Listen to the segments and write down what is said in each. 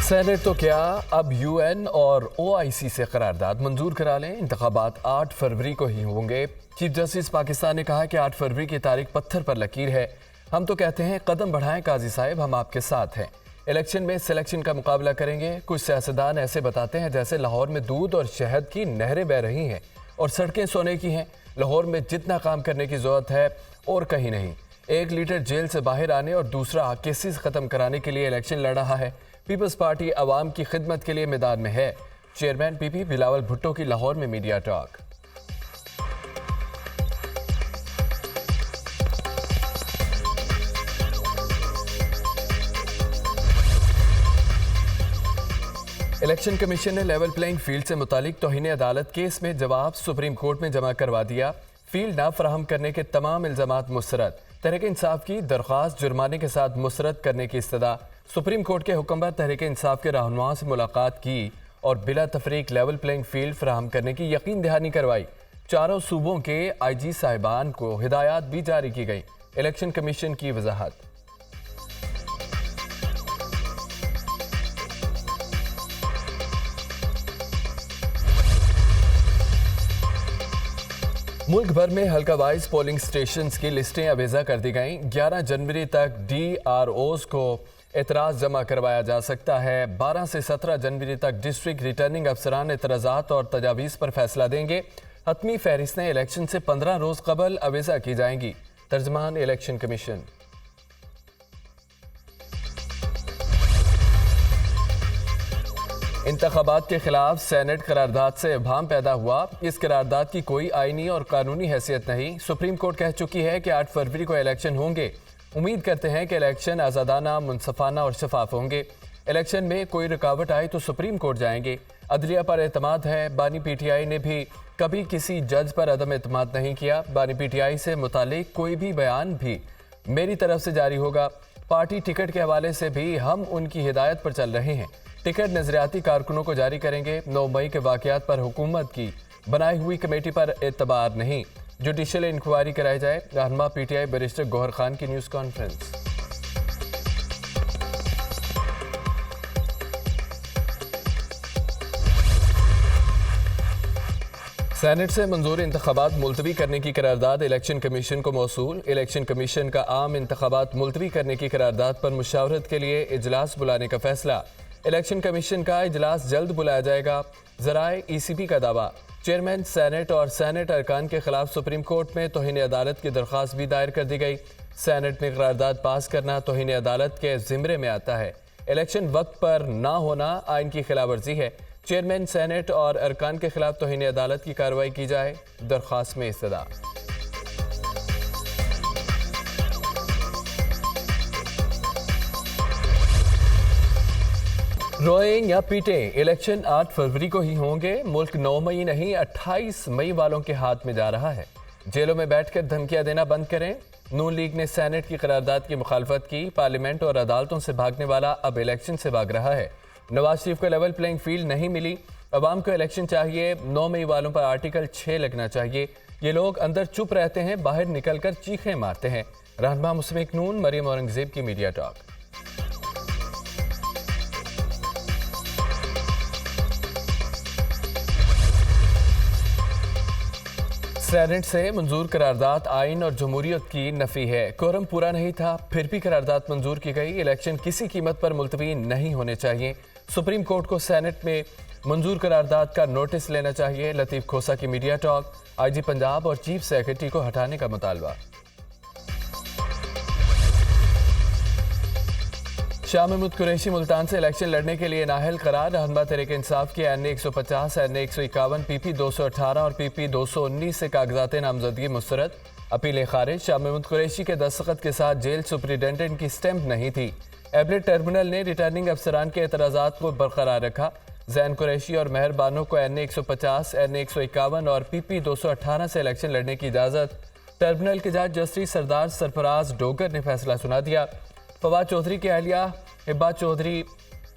Senate तो क्या, अब यूएन और ओआईसी से करारदाद मंजूर करा लें। इंतखाबात 8 फरवरी को ही होंगे। चीफ जस्टिस पाकिस्तान ने कहा कि 8 फरवरी की तारीख पत्थर पर लकीर है। हम तो कहते हैं कदम बढ़ाएं काजी साहब, हम आपके साथ हैं। इलेक्शन में सिलेक्शन का मुकाबला करेंगे। कुछ सियासतदान ऐसे बताते हैं जैसे लाहौर में दूध और शहद की नहरें बह रही हैं और सड़कें सोने की हैं। लाहौर में जितना काम करने की जरूरत है और कहीं नहीं। एक लीडर जेल से बाहर आने और दूसरा केसेस खत्म कराने के लिए इलेक्शन लड़ रहा है। पीपल्स पार्टी अवाम की खिदमत के लिए मैदान में है। चेयरमैन पीपी बिलावल भुट्टो की लाहौर में मीडिया टॉक। इलेक्शन कमीशन ने लेवल प्लेइंग फील्ड से मुतालिक तौहीन अदालत केस में जवाब सुप्रीम कोर्ट में जमा करवा दिया। फील्ड ना फराहम करने के तमाम इल्जामात मुस्तरद। तहरीक इंसाफ की दरख्वास्त जुर्माने के साथ मुस्तरद करने की इस्तदा। सुप्रीम कोर्ट के हुक्म पर तहरीक इंसाफ के रहनुमाओं से मुलाकात की और बिला तफरीक लेवल प्लेइंग फील्ड फराहम करने की यकीन दहानी करवाई। चारों सूबों के IG साहिबान को हिदायत भी जारी की गई। इलेक्शन कमीशन की वजाहत। मुल्क भर में हल्का वाइज पोलिंग स्टेशंस की लिस्टें अवेजा कर दी गईं। 11 जनवरी तक DROs को एतराज़ जमा करवाया जा सकता है। 12 से 17 जनवरी तक डिस्ट्रिक्ट रिटर्निंग अफसरान एतराज़ात और तजावीज़ पर फैसला देंगे। हतमी फहरिस्तें इलेक्शन से 15 रोज़ कबल अवेजा की जाएंगी। तर्जमान इलेक्शन कमीशन। इंतखाबात के खिलाफ सेनेट करारदाद से इब्हाम पैदा हुआ। इस करारदाद की कोई आईनी और कानूनी हैसियत नहीं। सुप्रीम कोर्ट कह चुकी है कि 8 फरवरी को इलेक्शन होंगे। उम्मीद करते हैं कि इलेक्शन आज़ादाना, मुनसफाना और शफाफ होंगे। इलेक्शन में कोई रुकावट आए तो सुप्रीम कोर्ट जाएंगे। अदलिया पर एतमाद है। बानी PTI ने भी कभी किसी जज पर अदम एतमाद नहीं किया। बानी PTI से मुतालिक कोई भी बयान भी मेरी तरफ से जारी होगा। पार्टी टिकट के हवाले से भी हम उनकी हिदायत पर चल रहे हैं। टिकट नजरियाती कारकुनों को जारी करेंगे। 9 मई के वाकयात पर हुकूमत की बनाई हुई कमेटी पर एतबार नहीं। जुडिशल इंक्वायरी कराई जाए। रहनुमा PTI बैरिस्टर गौहर खान की न्यूज़ कॉन्फ्रेंस। सेनेट से मंजूर इंतखाबात मुलतवी करने की करारदाद इलेक्शन कमीशन को मौसूल। इलेक्शन कमीशन का आम इंतखाबात मुलतवी करने की करारदाद पर मुशावरत के लिए इजलास बुलाने का फैसला। इलेक्शन कमीशन का इजलास जल्द बुलाया जाएगा। ज़राए ECP का दावा। चेयरमैन सेनेट और सेनेट अरकान के खिलाफ सुप्रीम कोर्ट में तौहीन अदालत की दरख्वास्त भी दायर कर दी गई। सेनेट में करारदाद पास करना तौहीन अदालत के ज़िम्मे में आता है। इलेक्शन वक्त पर ना होना आइन की खिलाफ वर्जी है। चेयरमैन सेनेट और अरकान के खिलाफ तौहीन अदालत की कार्रवाई की जाए। दरख्वास्त में इस्तदा। रोएं या पीटें, इलेक्शन 8 फरवरी को ही होंगे। मुल्क 9 मई नहीं 28 मई वालों के हाथ में जा रहा है। जेलों में बैठकर धमकियां देना बंद करें। नून लीग ने सेनेट की करारदाद की मुखालफत की। पार्लियामेंट और अदालतों से भागने वाला अब इलेक्शन से भाग रहा है। नवाज शरीफ को लेवल प्लेइंग फील्ड नहीं मिली। अवाम को इलेक्शन चाहिए। 9 मई वालों पर आर्टिकल 6 लगना चाहिए। ये लोग अंदर चुप रहते हैं, बाहर निकलकर चीखें मारते हैं। रहनुमा मुस्लिम नून मरियम औरंगजेब की मीडिया टॉक। सेनेट से मंजूर करारदाद आइन और जमहूरियत की नफी है। कोरम पूरा नहीं था, फिर भी करारदाद मंजूर की गई। इलेक्शन किसी कीमत पर मुलतवी नहीं होने चाहिए। सुप्रीम कोर्ट को सेनेट में मंजूर करारदाद का नोटिस लेना चाहिए। लतीफ खोसा की मीडिया टॉक। IG पंजाब और चीफ सेक्रेटरी को हटाने का मुतालबा। शाह महमूद कुरैशी मुल्तान से इलेक्शन लड़ने के लिए नाहल करार। रहनुमा तहरीक इंसाफ की NA 150, NA 151, PP 218 और PP 219 से कागजात नामजदगी मुस्तरद। अपीलें खारिज। शाह महमूद कुरैशी के दस्तखत के साथ जेल सुपरिटेंडेंट की स्टैंप नहीं थी। एबलेट टर्मिनल ने रिटर्निंग अफसरान के एतराज़ात को बरकरार रखा। जैन कुरैशी और मेहर बानो को NA 150, NA 151 और PP 218 से इलेक्शन लड़ने की इजाज़त। टर्मिनल के जज जस्टिस सरदार सरफराज डोगर ने फैसला सुना दिया। फवाद चौधरी की अहलिया हिबा चौधरी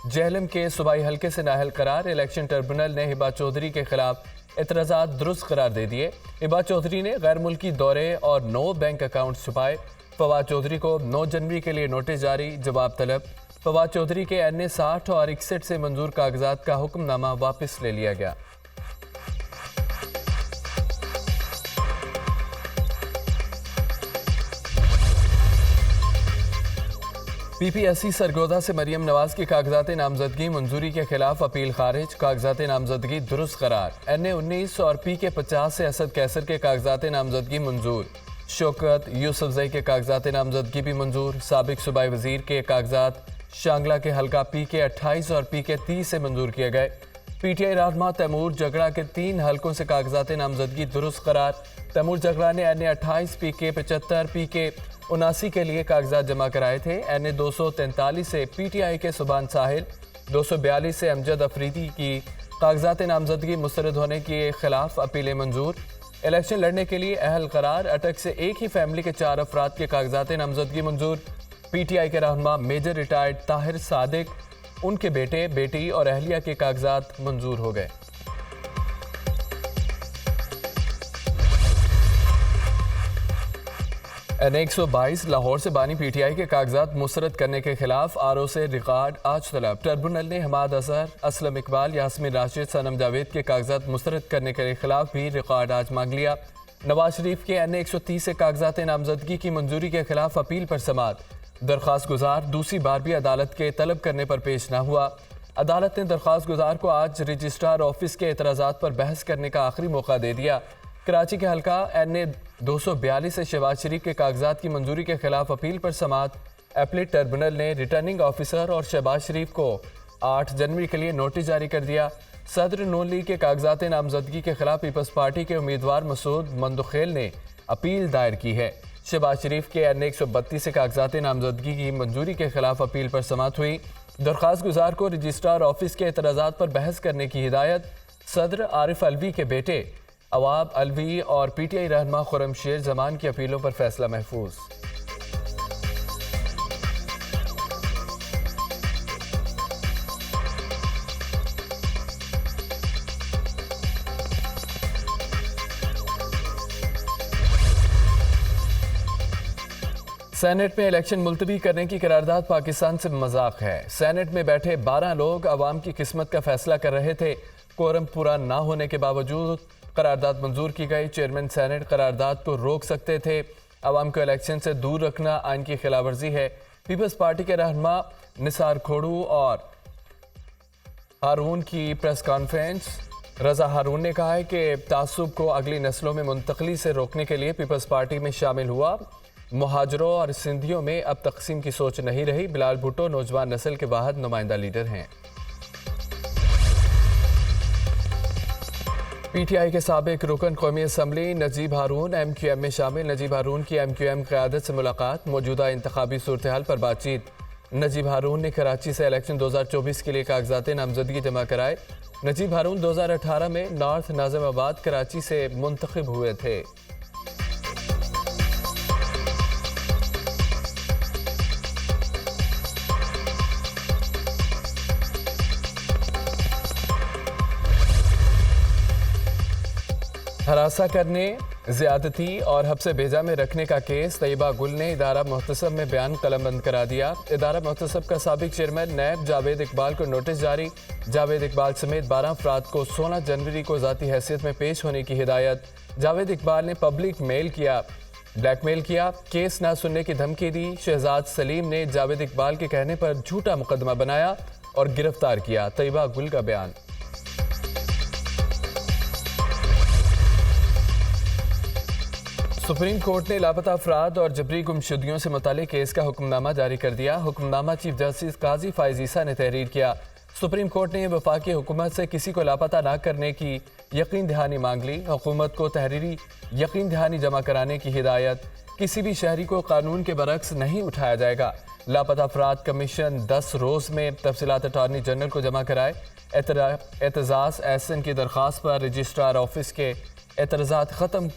जहलम के सूबाई हल्के से नाहल करार। इलेक्शन ट्रिब्यूनल ने हिबा चौधरी के खिलाफ एतराज़ात दुरुस्त करार दे दिए। हिबा चौधरी ने गैर मुल्की दौरे और 9 बैंक अकाउंट छुपाए। फवाद चौधरी को 9 जनवरी के लिए नोटिस जारी, जवाब तलब। फवाद चौधरी के NA 60 और 61 से मंजूर कागजात का हुक्मनामा वापस ले लिया गया। PPSC सरगोदा से मरियम नवाज की कागजात नामजदगी मंजूरी के खिलाफ अपील खारिज, कागजात नामजदगी दुरुस्त करार। NA 19 और PK 50 से असद कैसर के कागजात नामजदगी मंजूर। शौकत यूसुफजई के कागजात नामजदगी भी मंजूर। साबिक सूबाई वजीर के कागजात शांगला के हल्का PK 28 और PK 30 से मंजूर किए गए। PTI रहनुमा तैमूर जगड़ा के 3 हलकों से कागजात नामजदगी दुरुस्त करार। तैमूर जगड़ा ने NA 28, PK 75, PK 79 के लिए कागजात जमा कराए थे। NA 243 से PTI के सुबान साहिल, 242 से अमजद अफरीदी की कागजात नामजदगी मुस्तरद होने के खिलाफ अपीलें मंजूर। इलेक्शन लड़ने के लिए अहल करार, अटक से एक ही फैमिली के 4 अफराद के कागजात नामजदगी मंजूर। PTI के रहनुमा मेजर रिटायर्ड ताहिर सादिक, उनके बेटे बेटी और अहलिया के कागजात मंजूर हो गए। NA 122 लाहौर से बानी PTI के कागजात मुस्तरद करने के खिलाफ RO से रिकॉर्ड आज तलब। ट्रिब्यूनल ने हमाद अजहर, असलम इकबाल, यास्मीन राशिद, सनम जावेद के कागजात मुस्तरद करने के खिलाफ भी रिकॉर्ड आज मांग लिया। नवाज शरीफ के NA 130 से कागजात नामजदगी की मंजूरी के खिलाफ अपील पर समाअत। दरख्वास्त गुजार दूसरी बार भी अदालत के तलब करने पर पेश न हुआ। अदालत ने दरख्वास्त गुजार को आज रजिस्ट्रार ऑफिस के एतराज़ात पर बहस करने का आखिरी मौका दे दिया। कराची के हल्का NA 242 से शहबाज शरीफ के कागजात की मंजूरी के खिलाफ अपील पर समाअत। एपलेट ट्रिब्यूनल ने रिटर्निंग ऑफिसर और शहबाज शरीफ को 8 जनवरी के लिए नोटिस जारी कर दिया। सदर नून लीग के कागजात नामजदगी के खिलाफ पीपल्स पार्टी के उम्मीदवार मसूद मंदुखेल ने अपील दायर की है। शहबाज शरीफ के NA 132 से कागजात नामजदगी की मंजूरी के खिलाफ अपील पर समाअत हुई। दरख्वास्त गुजार को रजिस्ट्रार ऑफिस के एतराज़ात पर बहस करने की हिदायत। सदर आरिफ अलवी के बेटे अवाब अलवी और PTI रहनुमा खुर्रम शेर जमान की अपीलों पर फैसला महफूज। सेनेट में इलेक्शन मुलतवी करने की करारदाद पाकिस्तान से मजाक है। सेनेट में बैठे 12 लोग अवाम की किस्मत का फैसला कर रहे थे। कोरम पूरा ना होने के बावजूद करारदाद मंजूर की गई। चेयरमैन सेनेट करारदाद को रोक सकते थे। अवाम को इलेक्शन से दूर रखना आइन की खिलाफवर्जी है। पीपल्स पार्टी के रहनुमा निसार खोड़ू और हारून की प्रेस कॉन्फ्रेंस। रजा हारून ने कहा है कि तासुब को अगली नस्लों में मुंतकली से रोकने के लिए पीपल्स पार्टी में शामिल हुआ। मुहाजरों और सिंधियों में अब तकसीम की सोच नहीं रही। बिलाल भुट्टो नौजवान नस्ल के वाहिद नुमाइंदा लीडर हैं। PTI के साबिक रुकन कौमी असम्बली नजीब हारून MQM में शामिल। नजीब हारून की MQM क़यादत से मुलाकात, मौजूदा इंतखाबी सूरत हाल पर बातचीत। नजीब हारून ने कराची से इलेक्शन 2024 के लिए कागजात नामजदगी जमा कराए। नजीब हारून 2018 में नॉर्थ नाज़िमाबाद कराची से मुंतखब हुए थे। हरासा करने, ज़्यादती और हब्से भेजा में रखने का केस तैयबा गुल ने इदारा मुहतसब में बयान कलमबंद करा दिया। इदारा मुहतसब का साबिक चेयरमैन नैब जावेद इकबाल को नोटिस जारी। जावेद इकबाल समेत 12 अफराद को 16 जनवरी को ज़ाती हैसियत में पेश होने की हिदायत। जावेद इकबाल ने पब्लिक मेल किया, ब्लैकमेल किया, केस ना सुनने की धमकी दी। शहजाद सलीम ने जावेद इकबाल के कहने पर झूठा मुकदमा बनाया और गिरफ्तार किया। तैयबा गुल का बयान। सुप्रीम कोर्ट ने लापता अफराद और जबरी गुमशुदगियों से मुतालिक केस का हुक्मनामा जारी कर दिया। हुक्मनामा चीफ जस्टिस काजी फायज ईसा ने तहरीर किया। सुप्रीम कोर्ट ने वफाकी हुकूमत से किसी को लापता न करने की यकीन दहानी मांग ली। हुकूमत को तहरीरी यकीन दहानी जमा कराने की हिदायत। किसी भी शहरी को कानून के बरक्स नहीं उठाया जाएगा। लापता अफराद कमीशन 10 रोज़ में तफसीलात अटॉर्नी जनरल को जमा कराए। एतजाज़ एहसन की दरख्वास्त पर रजिस्ट्रार ऑफिस के एतराज़ात ख़त्म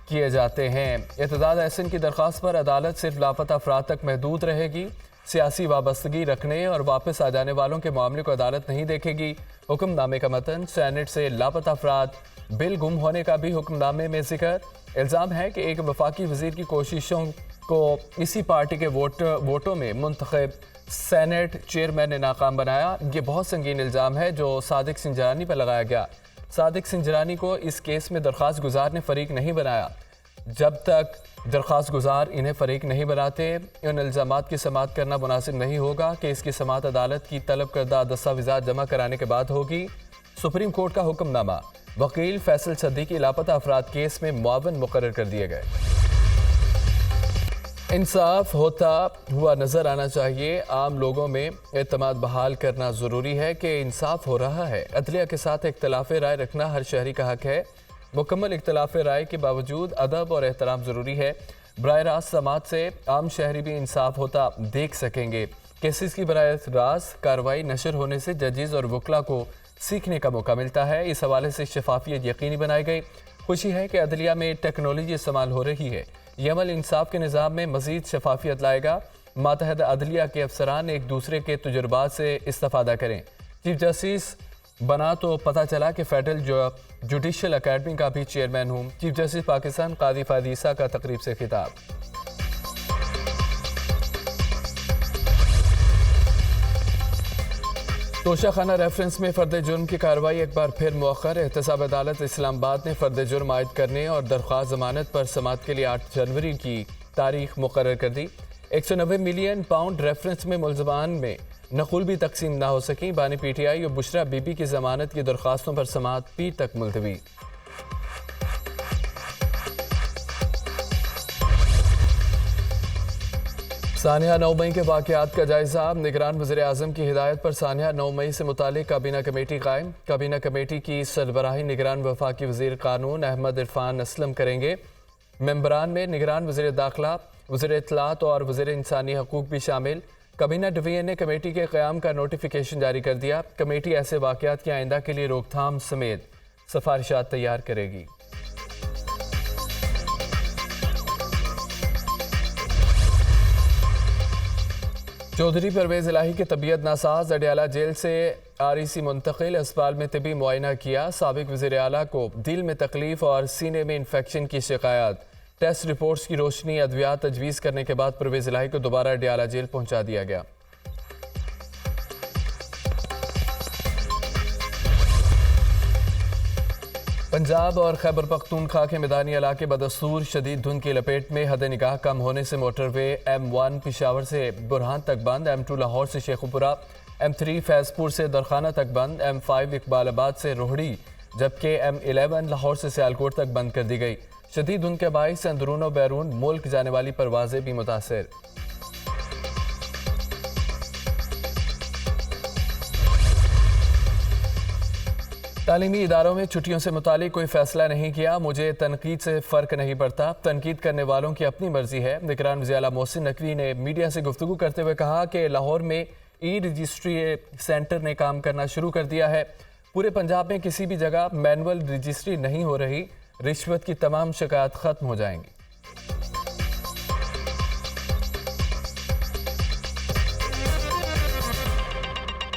किए जाते हैं। एतजाज़ एहसन की दरख्वास्त पर अदालत सिर्फ लापता अफराद तक महदूद रहेगी। सियासी वाबस्तगी रखने और वापस आ जाने वालों के मामले को अदालत नहीं देखेगी। हुक्मनामे का मतन सेनेट से लापता अफराद बिल गुम होने का भी हुक्मनामे में जिक्र। इल्ज़ाम है कि एक वफाकी वज़ीर की कोशिशों को इसी पार्टी के वोटों में मुंतखब सेनेट चेयरमैन ने नाकाम बनाया। ये बहुत संगीन इल्ज़ाम है जो सादिक सिंजरानी पर लगाया गया। सादिक सिंजरानी को इस केस में दरख्वास्त गुजार ने फरीक नहीं बनाया। जब तक दरख्वास्त गुजार इन्हें फरीक नहीं बनाते, इन इल्ज़ामात की समाअत करना मुनासिब नहीं होगा कि इसकी समाअत अदालत की तलब करदा दस्तावेज़ात जमा कराने के बाद होगी। सुप्रीम कोर्ट का हुक्मनामा, वकील फैसल सद्दीकी लापता अफराद केस में मुआवन मुकर्रर कर दिए गए। इंसाफ होता हुआ नजर आना चाहिए। आम लोगों में एतमाद बहाल करना ज़रूरी है कि इंसाफ हो रहा है। अदलिया के साथ इख्तलाफ राय रखना हर शहरी का हक है। मुकम्मल इख्तलाफ राय के बावजूद अदब और एहतराम ज़रूरी है। बराह रास्त समात से आम शहरी भी इंसाफ होता देख सकेंगे। केसेस की बराह रास्त कार्रवाई नशर होने से जजेस और वकला को सीखने का मौका मिलता है। इस हवाले से शफाफियत यकीनी बनाई गई। खुशी है कि अदलिया में टेक्नोलॉजी इस्तेमाल हो रही है। ये अमल इंसाफ के निज़ाम में मज़ीद शफाफियत लाएगा। मातहत अदलिया के अफसरान एक दूसरे के तजुर्बात से इस्तेफादा करें। चीफ जस्टिस बना तो पता चला कि फेडरल जुडिशल अकेडमी का भी चेयरमैन हूँ। चीफ जस्टिस पाकिस्तान कादी फादीसा का तकरीब से खिताब। तोशाखाना रेफरेंस में फर्द जुर्म की कार्रवाई एक बार फिर मौखर। एहतसाब अदालत इस्लामाबाद ने फर्द जुर्म आयद करने और दरख्वास्त जमानत पर समाअत के लिए 8 जनवरी की तारीख मुकर्रर कर दी। 190 मिलियन पाउंड रेफरेंस में मुलजमान में नकुल भी तकसीम ना हो सकी। बानी PTI और बुशरा बीबी की जमानत की दरख्वास्तों पर समाअत पीर तक मुलतवी। सानिया 9 मई के वाक़यात का जायजा। निगरान वज़ीर-ए-आज़म की हिदायत पर सानिया 9 मई से मुतालिक काबीना कमेटी कायम। काबीना कमेटी की सरबराही निगरान वफाकी वज़ीर कानून अहमद इरफान असलम करेंगे। मेंबरान में निगरान वज़ीर दाखिला, वज़ीर इत्तलात और वज़ीर इंसानी हकूक़ भी शामिल। काबीना डिवीजन ने कमेटी के क़याम का नोटिफिकेशन जारी कर दिया। कमेटी ऐसे वाक़यात की आइंदा के लिए रोकथाम समेत सिफारिशात तैयार करेगी। चौधरी परवेज़ इलाही की तबीयत नासाज। अडयाला जेल से REC मुंतकिल। अस्पताल में तिबी मुआयना किया। साबिक वज़ीर आला को दिल में तकलीफ और सीने में इन्फेक्शन की शिकायत। टेस्ट रिपोर्ट्स की रोशनी अद्वियात तजवीज़ करने के बाद परवेज़ इलाही को दोबारा अडयाला जेल पहुंचा दिया गया। पंजाब और खैबर पख्तूनख्वा के मैदानी इलाके बदस्तूर शदीद धुंध की लपेट में। हद निगाह कम होने से मोटरवे M1 पिशावर से बुरहान तक बंद, M2 लाहौर से शेखुपुरा, M3 फैजपुर से दरखाना तक बंद, M5 इकबालाबाद से रोहड़ी, जबकि M11 लाहौर से सियालकोट तक बंद कर दी गई। शदीद धुंध के बाइस अंदरून और बैरून मुल्क जाने वाली परवाजें भी मुतासर। तालीमी इदारों में छुट्टियों से मुतालिक कोई फैसला नहीं किया। मुझे तनकीद से फ़र्क नहीं पड़ता। तनकीद करने वालों की अपनी मर्जी है। निगरान वज़ीर आला मोहसिन नकवी ने मीडिया से गुफ्तगू करते हुए कहा कि लाहौर में रजिस्ट्री सेंटर ने काम करना शुरू कर दिया है। पूरे पंजाब में किसी भी जगह मैनुअल रजिस्ट्री नहीं हो रही। रिश्वत की तमाम शिकायत खत्म हो जाएंगी।